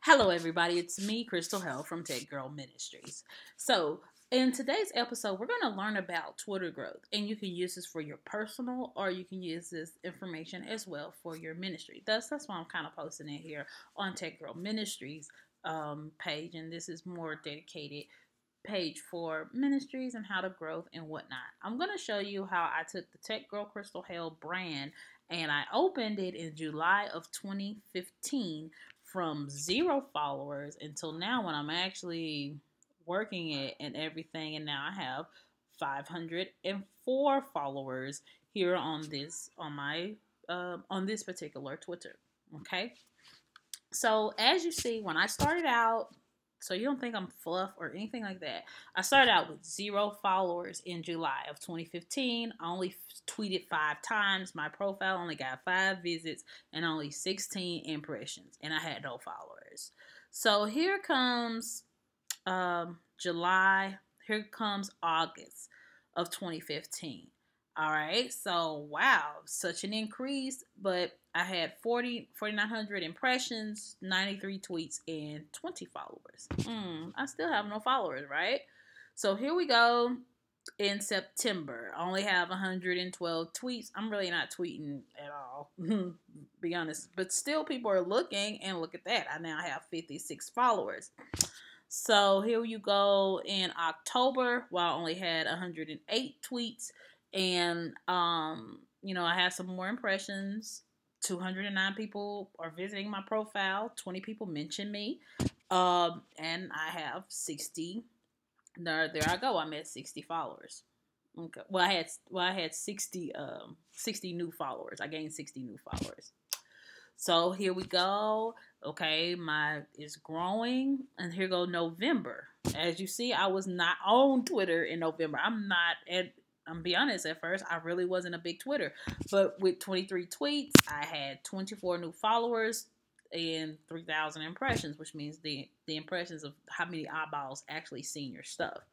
Hello, everybody. It's me, Crystal Hell from Tech Girl Ministries. So, in today's episode, we're going to learn about Twitter growth, and you can use this for your personal, or you can use this information as well for your ministry. That's why I'm kind of posting it here on Tech Girl Ministries page, and this is more dedicated page for ministries and how to grow and whatnot. I'm going to show you how I took the Tech Girl Crystal Hell brand and I opened it in July of 2015 from 0 followers until now when I'm actually working it and everything, and now I have 504 followers here on this particular Twitter. Okay, so as you see, when I started out, so you don't think I'm fluff or anything like that. I started out with 0 followers in July of 2015. I only tweeted 5 times. My profile only got 5 visits and only 16 impressions, and I had no followers. So here comes July. Here comes August of 2015. All right, so wow, such an increase, but I had 4,900 impressions, 93 tweets, and 20 followers. I still have no followers, right? So here we go in September. I only have 112 tweets. I'm really not tweeting at all, be honest, but still people are looking, and look at that. I now have 56 followers. So here you go in October, while I only had 108 tweets. And I had some more impressions. 209 people are visiting my profile. 20 people mention me. And I have 60. There I go. I'm at 60 followers. Okay. Well, I had 60 new followers. I gained 60 new followers. So here we go. Okay, it's growing, and here go November. As you see, I was not on Twitter in November. I'm be honest, at first, I really wasn't a big Twitter. But with 23 tweets, I had 24 new followers and 3,000 impressions, which means the impressions of how many eyeballs actually seen your stuff.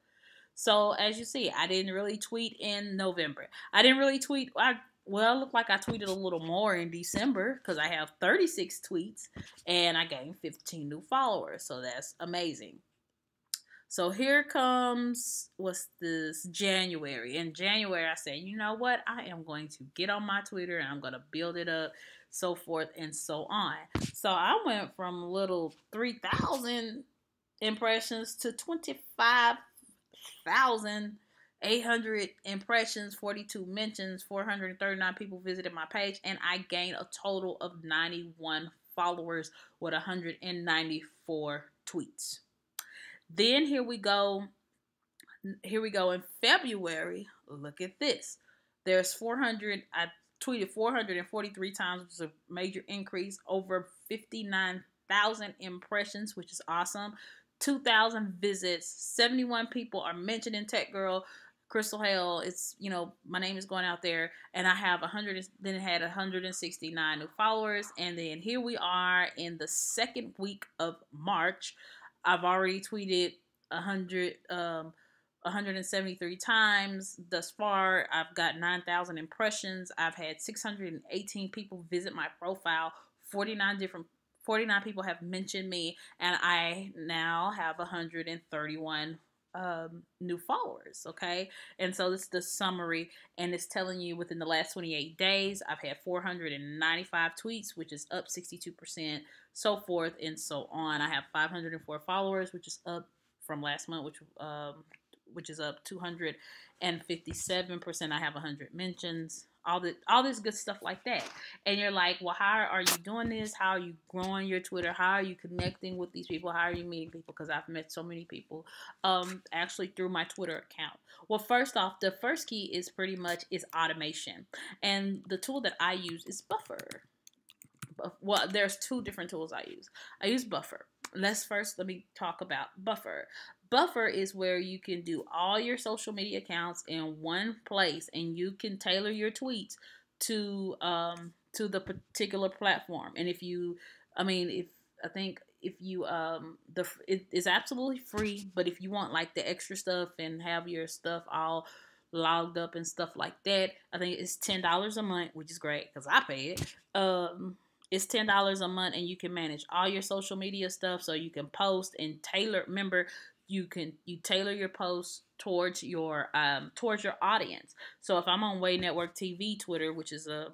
So as you see, I didn't really tweet in November. I didn't really tweet. It looked like I tweeted a little more in December because I have 36 tweets and I gained 15 new followers. So that's amazing. So here comes, what's this, January. In January, I said, you know what? I am going to get on my Twitter and I'm going to build it up, so forth and so on. So I went from little 3,000 impressions to 25,800 impressions, 42 mentions, 439 people visited my page, and I gained a total of 91 followers with 194 tweets. Then here we go in February. Look at this. There's 400. I tweeted 443 times, which is a major increase. Over 59,000 impressions, which is awesome. 2,000 visits. 71 people are mentioned in Tech Girl Crystal Hell. It's, my name is going out there, and I have 100. Then it had 169 new followers, and then here we are in the second week of March. I've already tweeted 173 times thus far. I've got 9,000 impressions. I've had 618 people visit my profile. 49 people have mentioned me, and I now have 131 new followers. Okay, and so this is the summary, and it's telling you within the last 28 days I've had 495 tweets, which is up 62%, so forth and so on. I have 504 followers, which is up from last month, which is up 257%. I have 100 mentions, all this good stuff like that. And you're like, well, how are you doing this? How are you growing your Twitter? How are you connecting with these people? How are you meeting people? Because I've met so many people actually through my Twitter account. Well, first off, the first key is automation. And the tool that I use is Buffer. Well, there's 2 different tools I use. I use Buffer. Let me talk about Buffer. Buffer is where you can do all your social media accounts in one place, and you can tailor your tweets to the particular platform. And it's absolutely free, but if you want like the extra stuff and have your stuff all logged up and stuff like that, I think it's $10 a month, which is great because I pay it. It's $10 a month, and you can manage all your social media stuff. So you can post and tailor. Remember, you tailor your posts towards your audience. So if I'm on Way Network TV Twitter, which is a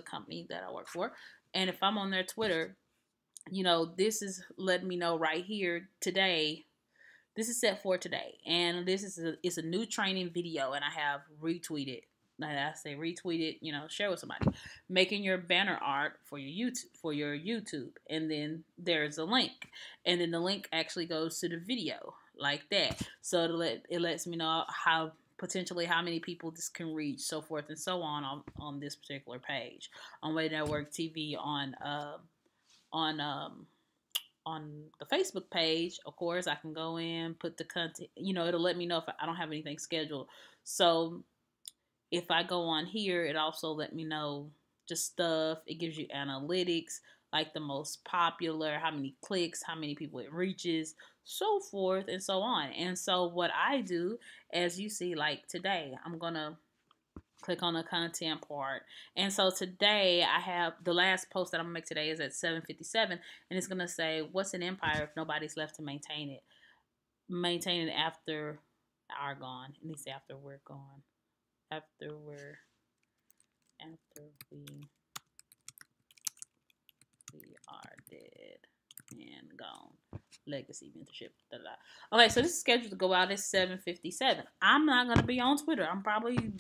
company that I work for, and if I'm on their Twitter, this is letting me know right here today. This is set for today, and it's a new training video, and I have retweeted. Like I say, retweet it. Share with somebody. Making your banner art for your YouTube, and then there's a link, and then the link actually goes to the video like that. So it lets me know potentially how many people this can reach, so forth and so on this particular page on Way Network TV on on the Facebook page. Of course, I can go in, put the content, it'll let me know if I don't have anything scheduled. So if I go on here, it also let me know just stuff. It gives you analytics, like the most popular, how many clicks, how many people it reaches, so forth and so on. And so what I do, as you see, like today, I'm going to click on the content part. And so today I have the last post that I'm gonna make today is at 7:57, and it's gonna say, what's an empire if nobody's left to maintain it? Maintain it after are gone. It needs to say after we're gone. After we are dead and gone. Legacy mentorship. Da, da, da. Okay, so this is scheduled to go out at 7:57. I'm not gonna be on Twitter. I'm probably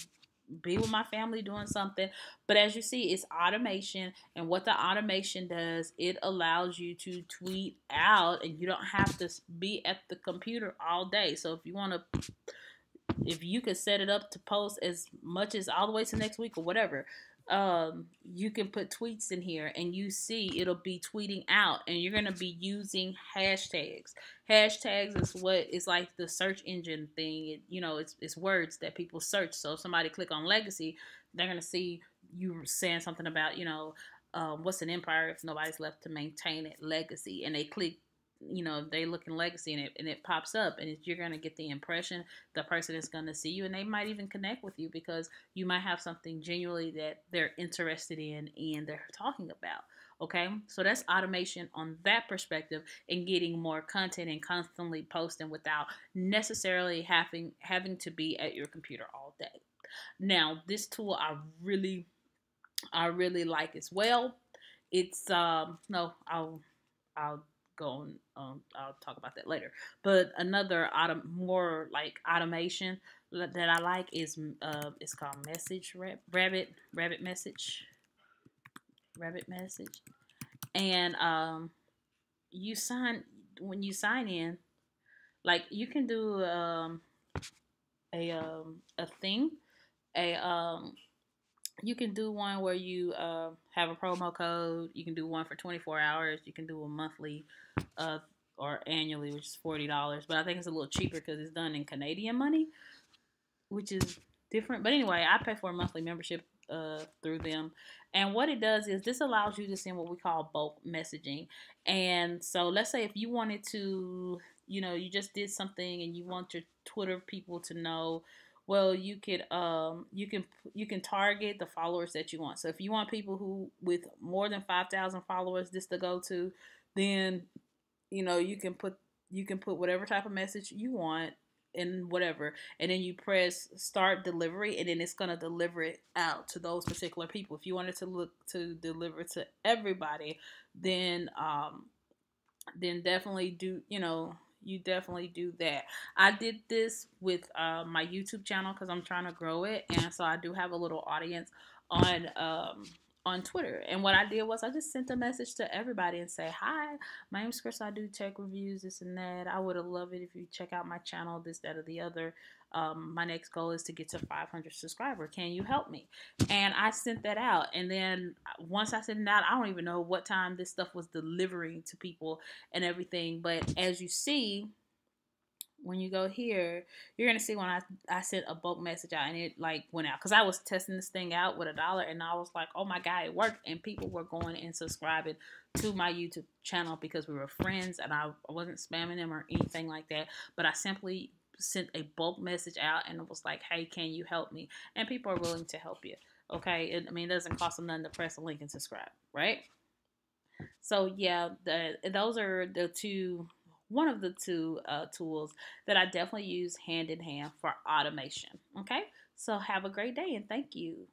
be with my family doing something. But as you see, it's automation. And what the automation does, it allows you to tweet out, and you don't have to be at the computer all day. So if you could set it up to post as much as all the way to next week or whatever, you can put tweets in here, and you see it'll be tweeting out, and you're going to be using hashtags. Hashtags is what is like the search engine thing. It's words that people search. So if somebody click on legacy, they're going to see you saying something about, what's an empire if nobody's left to maintain it, legacy, and they click, they look in legacy, and it pops up, and you're going to get the impression the person is going to see you, and they might even connect with you because you might have something genuinely that they're interested in and they're talking about. Okay, so that's automation on that perspective, and getting more content and constantly posting without necessarily having to be at your computer all day. Now, this tool I really like as well. It's no, I'll go on. I'll talk about that later. But another more like automation that I like is it's called Message Rabbit Message, and you sign when you sign in, like you can do a thing, a you can do one where you have a promo code. You can do one for 24 hours. You can do a monthly uh, or annually, which is $40. But I think it's a little cheaper because it's done in Canadian money, which is different. But anyway, I pay for a monthly membership through them. And what it does is this allows you to send what we call bulk messaging. And so let's say if you wanted to, you just did something and you want your Twitter people to know, well, you can target the followers that you want. So if you want people who with more than 5,000 followers this to go to, then you can put whatever type of message you want and whatever, and then you press start delivery, and then it's going to deliver it out to those particular people. If you wanted to look to deliver to everybody, then definitely you definitely do that. I did this with my YouTube channel because I'm trying to grow it, and so I do have a little audience on Twitter. And what I did was I just sent a message to everybody and say, hi, my name's Chris. I do tech reviews, this and that. I would have loved it if you check out my channel, this, that, or the other. My next goal is to get to 500 subscribers. Can you help me? And I sent that out. And then once I sent it out, I don't even know what time this stuff was delivering to people and everything. But as you see, when you go here, you're going to see when I sent a bulk message out and it like went out. Because I was testing this thing out with $1 and I was like, oh my God, it worked. And people were going and subscribing to my YouTube channel because we were friends and I wasn't spamming them or anything like that. But I simply sent a bulk message out and it was like, hey, can you help me? And people are willing to help you. Okay. It doesn't cost them nothing to press a link and subscribe, right? So yeah, those are the two, one of the two tools that I definitely use hand in hand for automation. Okay, so have a great day and thank you.